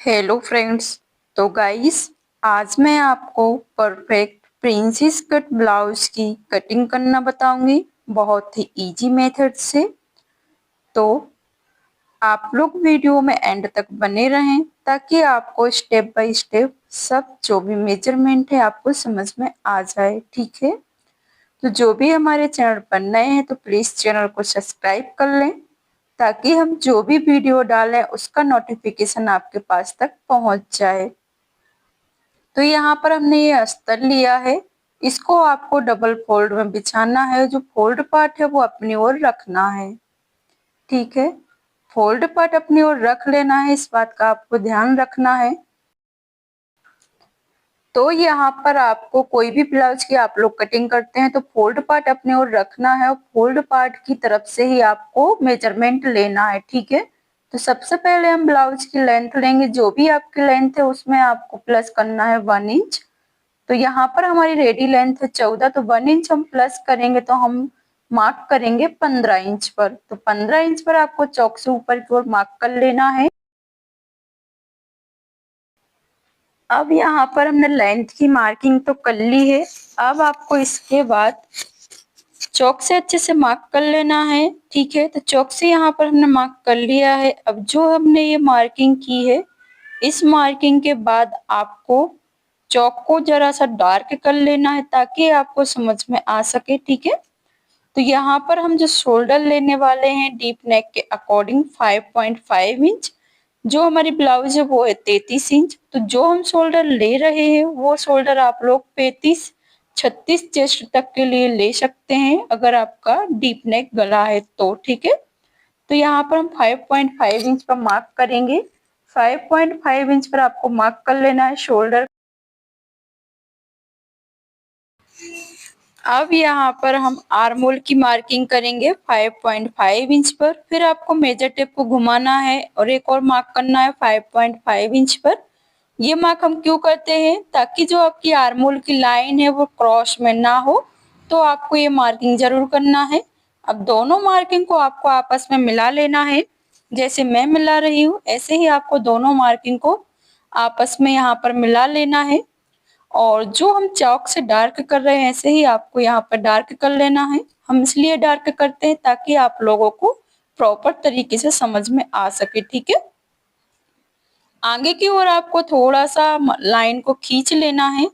Hello friends. तो guys, आज मैं आपको परफेक्ट प्रिंसेस कट ब्लाउज की कटिंग करना बताऊंगी बहुत ही इजी मेथड से। तो आप लोग वीडियो में एंड तक बने रहें ताकि आपको स्टेप बाय स्टेप सब जो भी मेजरमेंट है आपको समझ में आ जाए। ठीक है, तो जो भी हमारे चैनल पर नए हैं तो प्लीज चैनल को सब्सक्राइब कर लें ताकि हम जो भी वीडियो डालें उसका नोटिफिकेशन आपके पास तक पहुंच जाए। तो यहाँ पर हमने ये अस्तर लिया है, इसको आपको डबल फोल्ड में बिछाना है। जो फोल्ड पार्ट है वो अपनी ओर रखना है। ठीक है, फोल्ड पार्ट अपनी ओर रख लेना है, इस बात का आपको ध्यान रखना है। तो यहाँ पर आपको कोई भी ब्लाउज की आप लोग कटिंग करते हैं तो फोल्ड पार्ट अपने ओर रखना है और फोल्ड पार्ट की तरफ से ही आपको मेजरमेंट लेना है। ठीक है, तो सबसे पहले हम ब्लाउज की लेंथ लेंगे। जो भी आपकी लेंथ है उसमें आपको प्लस करना है 1 इंच। तो यहाँ पर हमारी रेडी लेंथ है 14, तो 1 इंच हम प्लस करेंगे तो हम मार्क करेंगे 15 इंच पर। तो 15 इंच पर आपको चौक से ऊपर की ओर मार्क कर लेना है। अब यहाँ पर हमने लेंथ की मार्किंग तो कर ली है। अब आपको इसके बाद चौक से अच्छे से मार्क कर लेना है। ठीक है, तो चौक से यहाँ पर हमने मार्क कर लिया है। अब जो हमने ये मार्किंग की है, इस मार्किंग के बाद आपको चौक को जरा सा डार्क कर लेना है ताकि आपको समझ में आ सके। ठीक है, तो यहाँ पर हम जो शोल्डर लेने वाले हैं डीप नेक के अकॉर्डिंग 5.5 इंच, जो हमारी ब्लाउज है वो है 33 इंच। तो जो हम शोल्डर ले रहे हैं वो शोल्डर आप लोग 35-36 चेस्ट तक के लिए ले सकते हैं अगर आपका डीप नेक गला है तो। ठीक है, तो यहाँ पर हम 5.5 इंच पर मार्क करेंगे। 5.5 इंच पर आपको मार्क कर लेना है शोल्डर। अब यहाँ पर हम आर्म होल की मार्किंग करेंगे 5.5 इंच पर। फिर आपको मेजर टेप को घुमाना है और एक और मार्क करना है 5.5 इंच पर। ये मार्क हम क्यों करते हैं, ताकि जो आपकी आर्म होल की लाइन है वो क्रॉस में ना हो, तो आपको ये मार्किंग जरूर करना है। अब दोनों मार्किंग को आपको आपस में मिला लेना है। जैसे मैं मिला रही हूँ ऐसे ही आपको दोनों मार्किंग को आपस में यहाँ पर मिला लेना है। और जो हम चौक से डार्क कर रहे हैं ऐसे ही आपको यहाँ पर डार्क कर लेना है। हम इसलिए डार्क करते हैं ताकि आप लोगों को प्रॉपर तरीके से समझ में आ सके। ठीक है, आगे की ओर आपको थोड़ा सा लाइन को खींच लेना है।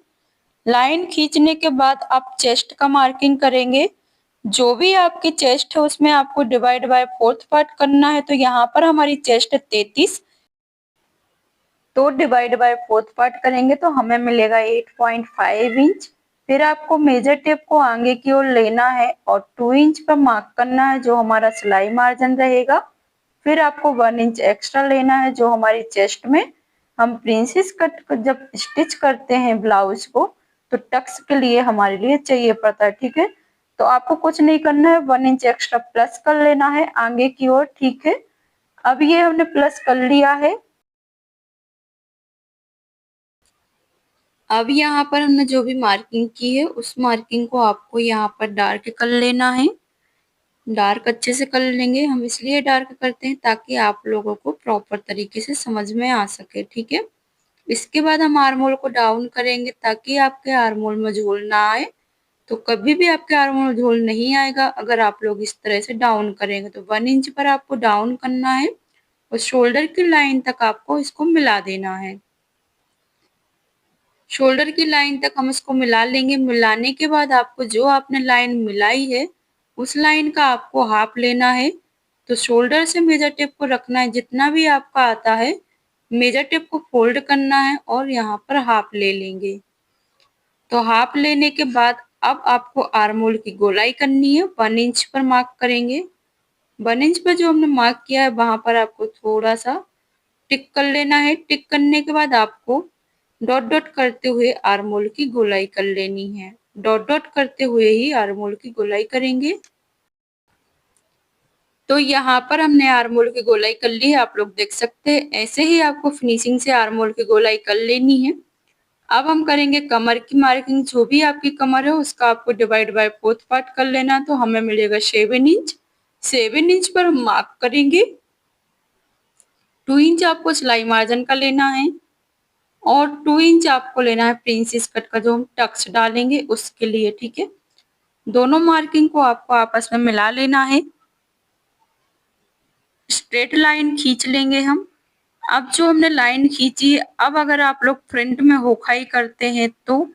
लाइन खींचने के बाद आप चेस्ट का मार्किंग करेंगे। जो भी आपकी चेस्ट है उसमें आपको डिवाइड बाय 4th पार्ट करना है। तो यहाँ पर हमारी चेस्ट है 33, तो डिवाइड बाय 4th पार्ट करेंगे तो हमें मिलेगा 8.5 इंच। फिर आपको मेजर टेप को आगे की ओर लेना है और 2 इंच पर मार्क करना है जो हमारा सिलाई मार्जिन रहेगा। फिर आपको 1 इंच एक्स्ट्रा लेना है जो हमारी चेस्ट में हम प्रिंसेस कट जब स्टिच करते हैं ब्लाउज को तो टक्स के लिए हमारे लिए चाहिए पड़ता है। ठीक है, तो आपको कुछ नहीं करना है, 1 इंच एक्स्ट्रा प्लस कर लेना है आगे की ओर। ठीक है, अब ये हमने प्लस कर लिया है। अब यहाँ पर हमने जो भी मार्किंग की है उस मार्किंग को आपको यहाँ पर डार्क कर लेना है। डार्क अच्छे से कर लेंगे, हम इसलिए डार्क करते हैं ताकि आप लोगों को प्रॉपर तरीके से समझ में आ सके। ठीक है, इसके बाद हम आर्म होल को डाउन करेंगे ताकि आपके आर्म होल में झोल ना आए। तो कभी भी आपके आर्म होल में झोल नहीं आएगा अगर आप लोग इस तरह से डाउन करेंगे। तो 1 इंच पर आपको डाउन करना है और शोल्डर की लाइन तक आपको इसको मिला देना है। शोल्डर की लाइन तक हम इसको मिला लेंगे। मिलाने के बाद आपको जो आपने लाइन मिलाई है उस लाइन का आपको हाफ लेना है। तो शोल्डर से मेजर टेप को रखना है, जितना भी आपका आता है मेजर टेप को फोल्ड करना है और यहाँ पर हाफ ले लेंगे। तो हाफ लेने के बाद अब आपको आर्म होल की गोलाई करनी है। 1 इंच पर मार्क करेंगे। 1 इंच पर जो हमने मार्क किया है वहां पर आपको थोड़ा सा टिक कर लेना है। टिक करने के बाद आपको डॉट डॉट करते हुए आर्म होल की गोलाई कर लेनी है। डॉट डॉट करते हुए ही आर्म होल की गोलाई करेंगे। तो यहाँ पर हमने आर्म होल की गोलाई कर ली है, आप लोग देख सकते हैं। ऐसे ही आपको फिनिशिंग से आर्म होल की गोलाई कर लेनी है। अब हम करेंगे कमर की मार्किंग। जो भी आपकी कमर है उसका आपको डिवाइड बाय 4th पार्ट कर लेना, तो हमें मिलेगा 7 इंच। 7 इंच पर हम मार्क करेंगे। 2 इंच आपको सिलाई मार्जिन का लेना है और 2 इंच आपको लेना है प्रिंसेस कट का जो हम टक्स डालेंगे उसके लिए, ठीक है। दोनों मार्किंग को आपको आपस में मिला लेना है। स्ट्रेट लाइन खींच लेंगे हम। अब जो हमने लाइन खींची है, अब अगर आप लोग फ्रंट में होखाई करते हैं तो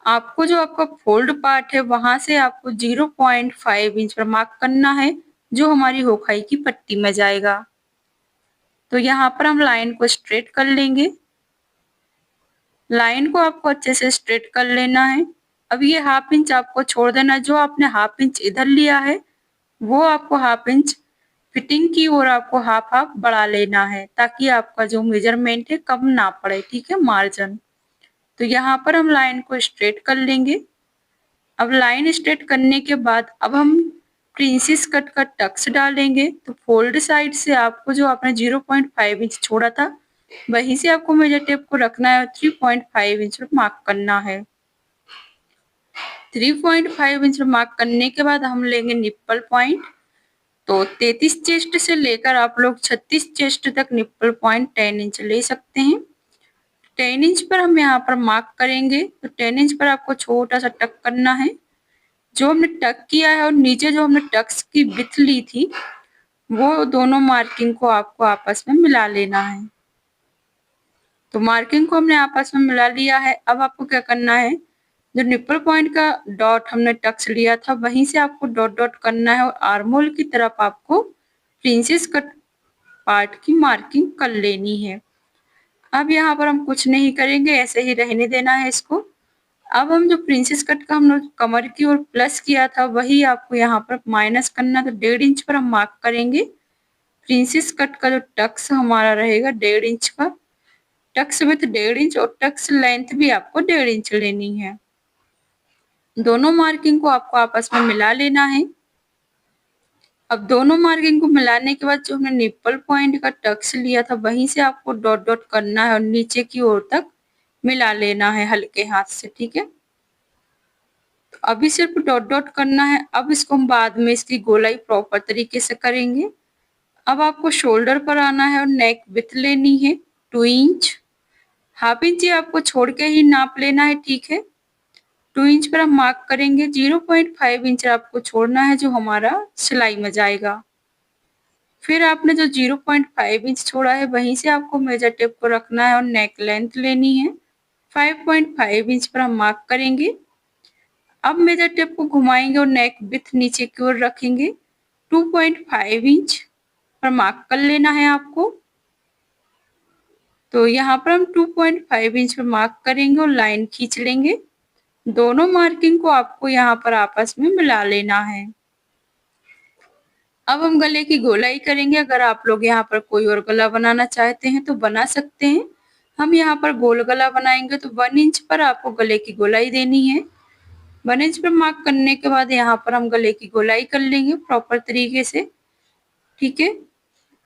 आपको जो आपका फोल्ड पार्ट है वहां से आपको 0.5 इंच पर मार्क करना है जो हमारी होखाई की पट्टी में जाएगा। तो यहाँ पर हम लाइन को स्ट्रेट कर लेंगे। लाइन को आपको अच्छे से स्ट्रेट कर लेना है। अब ये हाफ इंच आपको छोड़ देना है। जो आपने हाफ इंच इधर लिया है वो आपको हाफ इंच फिटिंग की और आपको हाफ हाफ बढ़ा लेना है ताकि आपका जो मेजरमेंट है कम ना पड़े, ठीक है, मार्जिन। तो यहाँ पर हम लाइन को स्ट्रेट कर लेंगे। अब लाइन स्ट्रेट करने के बाद अब हम प्रिंसेस कट का टक्स डालेंगे। तो फोल्ड साइड से आपको जो आपने 0.5 इंच छोड़ा था वहीं से आपको मेजर टेप को रखना है और 3.5 इंच पर मार्क करना है। 3.5 इंच पर मार्क करने के बाद हम लेंगे निप्पल पॉइंट। तो 33 चेस्ट से लेकर आप लोग 36 चेस्ट तक निप्पल पॉइंट 10 इंच ले सकते हैं। 10 इंच पर हम यहाँ पर मार्क करेंगे। तो 10 इंच पर आपको छोटा सा टक करना है। जो हमने टक किया है और नीचे जो हमने टक्स की विड्थ ली थी वो दोनों मार्किंग को आपको आपस में मिला लेना है। तो मार्किंग को हमने आपस में मिला लिया है। अब आपको क्या करना है, जो निप्पल पॉइंट का डॉट हमने टक्स लिया था वहीं से आपको डॉट डॉट करना है और आर्मोल की तरफ आपको प्रिंसेस कट पार्ट की मार्किंग कर लेनी है। अब यहाँ पर हम कुछ नहीं करेंगे, ऐसे ही रहने देना है इसको। अब हम जो प्रिंसेस कट का हमने कमर की ओर प्लस किया था वही आपको यहाँ पर माइनस करना। तो 1.5 इंच पर हम मार्क करेंगे। प्रिंसेस कट का जो टक्स हमारा रहेगा 1.5 इंच का, टक्स विथ 1.5 इंच और टक्स लेंथ भी आपको 1.5 इंच लेनी है। दोनों मार्किंग को आपको आपस में मिला लेना है। अब दोनों मार्किंग को मिलाने के बाद जो हमने निप्पल पॉइंट का टक्स लिया था वहीं से आपको डॉट डॉट करना है और नीचे की ओर तक मिला लेना है हल्के हाथ से, ठीक है। तो अभी सिर्फ डॉट डॉट करना है। अब इसको हम बाद में इसकी गोलाई प्रॉपर तरीके से करेंगे। अब आपको शोल्डर पर आना है और नेक विड्थ लेनी है 2 इंच। हाफ इंच आपको छोड़ के ही नाप लेना है, ठीक है। 2 इंच पर हम मार्क करेंगे। 0.5 इंच आपको छोड़ना है जो हमारा सिलाई में जाएगा। फिर आपने जो 0.5 इंच छोड़ा है वहीं से आपको मेजर टेप को रखना है और नेक लेंथ लेनी है। 5.5 इंच पर हम मार्क करेंगे। अब मेजर टेप को घुमाएंगे और नेक विड्थ नीचे की ओर रखेंगे। 2.5 इंच पर मार्क कर लेना है आपको। तो यहाँ पर हम 2.5 इंच पर मार्क करेंगे और लाइन खींच लेंगे। दोनों मार्किंग को आपको यहाँ पर आपस में मिला लेना है। अब हम गले की गोलाई करेंगे। अगर आप लोग यहाँ पर कोई और गला बनाना चाहते हैं तो बना सकते हैं। हम यहाँ पर गोल गला बनाएंगे तो 1 इंच पर आपको गले की गोलाई देनी है। 1 इंच पर मार्क करने के बाद यहाँ पर हम गले की गोलाई कर लेंगे प्रॉपर तरीके से, ठीक है।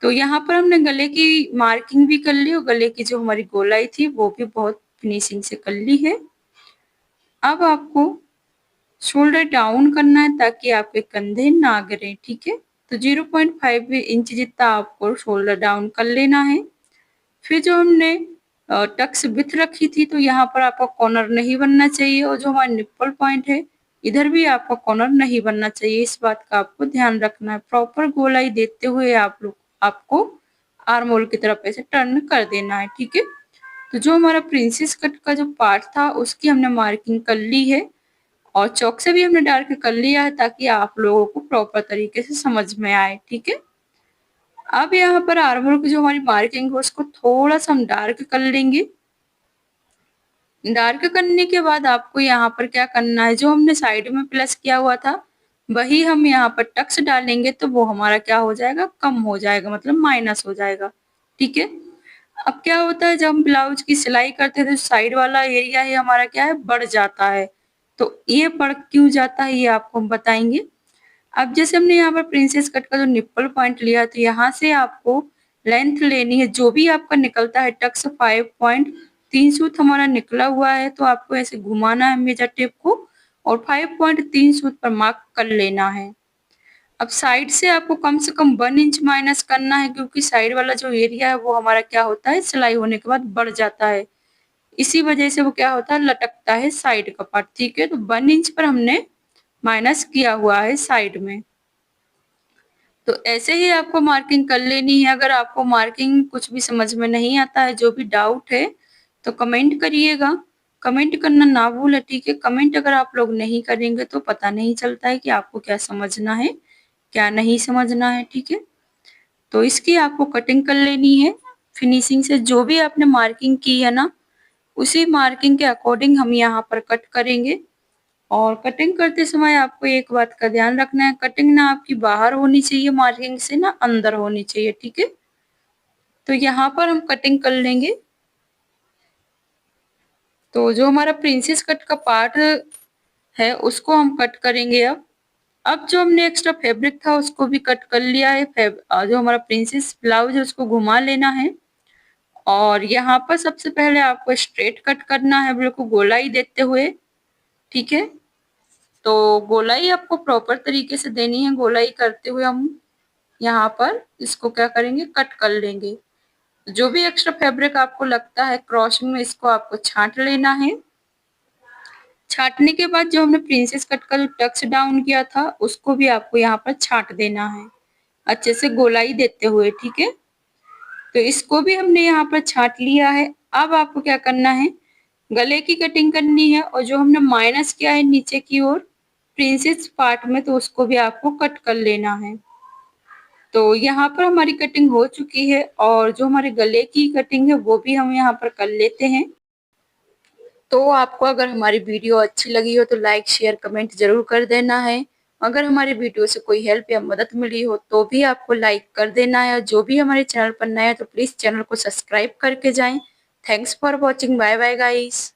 तो यहाँ पर हमने गले की मार्किंग भी कर ली और गले की जो हमारी गोलाई थी वो भी बहुत फिनिशिंग से कर ली है। अब आपको शोल्डर डाउन करना है ताकि आपके कंधे ना गिरे, ठीक है। तो 0.5 इंच जितना आपको शोल्डर डाउन कर लेना है। फिर जो हमने टक्स विड्थ रखी थी तो यहाँ पर आपका कॉर्नर नहीं बनना चाहिए और जो हमारा निप्पल पॉइंट है इधर भी आपका कॉर्नर नहीं बनना चाहिए। इस बात का आपको ध्यान रखना है। प्रॉपर गोलाई देते हुए आपको आर्म होल की तरफ ऐसे टर्न कर देना है, ठीक है। तो जो हमारा प्रिंसेस कट का जो पार्ट था उसकी हमने मार्किंग कर ली है और चौक से भी हमने डार्क कर लिया है ताकि आप लोगों को प्रॉपर तरीके से समझ में आए, ठीक है। अब यहाँ पर आर्म होल की जो हमारी मार्किंग है उसको थोड़ा सा हम डार्क कर लेंगे। डार्क करने के बाद आपको यहाँ पर क्या करना है, जो हमने साइड में प्लस किया हुआ था वही हम यहाँ पर टक्स डालेंगे तो वो हमारा क्या हो जाएगा, कम हो जाएगा, मतलब माइनस हो जाएगा, ठीक है। अब क्या होता है जब हम ब्लाउज की सिलाई करते हैं तो साइड वाला एरिया ही हमारा क्या है, बढ़ जाता है। तो ये बढ़ क्यों जाता है ये आपको हम बताएंगे। अब जैसे हमने यहाँ पर प्रिंसेस कट का जो निप्पल पॉइंट लिया तो यहाँ से आपको लेंथ लेनी है। जो भी आपका निकलता है टक्स 5.3 सूत हमारा निकला हुआ है तो आपको ऐसे घुमाना है मेजर टेप को और 5.3 सूत पर मार्क कर लेना है। अब साइड से आपको कम से कम 1 इंच माइनस करना है, क्योंकि साइड वाला जो एरिया है वो हमारा क्या होता है, सिलाई होने के बाद बढ़ जाता है। इसी वजह से वो क्या होता है, लटकता है साइड का पार्ट। ठीक है, तो 1 इंच पर हमने माइनस किया हुआ है साइड में। तो ऐसे ही आपको मार्किंग कर लेनी है। अगर आपको मार्किंग कुछ भी समझ में नहीं आता है, जो भी डाउट है, तो कमेंट करिएगा। कमेंट करना ना भूलें, ठीक है। कमेंट अगर आप लोग नहीं करेंगे तो पता नहीं चलता है कि आपको क्या समझना है, क्या नहीं समझना है, ठीक है। तो इसकी आपको कटिंग कर लेनी है फिनिशिंग से। जो भी आपने मार्किंग की है ना, उसी मार्किंग के अकॉर्डिंग हम यहाँ पर कट करेंगे। और कटिंग करते समय आपको एक बात का ध्यान रखना है, कटिंग ना आपकी बाहर होनी चाहिए मार्किंग से, ना अंदर होनी चाहिए, ठीक है। तो यहाँ पर हम कटिंग कर लेंगे। तो जो हमारा प्रिंसेस कट का पार्ट है उसको हम कट करेंगे अब जो हमने एक्स्ट्रा फैब्रिक था उसको भी कट कर लिया है। जो हमारा प्रिंसेस ब्लाउज है उसको घुमा लेना है। और यहाँ पर सबसे पहले आपको स्ट्रेट कट करना है, बिल्कुल गोलाई देते हुए, ठीक है। तो गोलाई आपको प्रॉपर तरीके से देनी है। गोलाई करते हुए हम यहाँ पर इसको क्या करेंगे, कट कर लेंगे। जो भी एक्स्ट्रा फैब्रिक आपको लगता है क्रॉसिंग में, इसको आपको छांट लेना है। छांटने के बाद जो हमने प्रिंसेस कट का जो टक्स डाउन किया था उसको भी आपको यहाँ पर छांट देना है, अच्छे से गोलाई देते हुए, ठीक है। तो इसको भी हमने यहाँ पर छांट लिया है। अब आपको क्या करना है, गले की कटिंग करनी है। और जो हमने माइनस किया है नीचे की ओर प्रिंसेस पार्ट में, तो उसको भी आपको कट कर लेना है। तो यहाँ पर हमारी कटिंग हो चुकी है। और जो हमारे गले की कटिंग है वो भी हम यहाँ पर कर लेते हैं। तो आपको अगर हमारी वीडियो अच्छी लगी हो तो लाइक शेयर कमेंट जरूर कर देना है। अगर हमारी वीडियो से कोई हेल्प या मदद मिली हो तो भी आपको लाइक कर देना है। जो भी हमारे चैनल पर नया है तो प्लीज चैनल को सब्सक्राइब करके जाएं। Thanks for watching. Bye bye guys.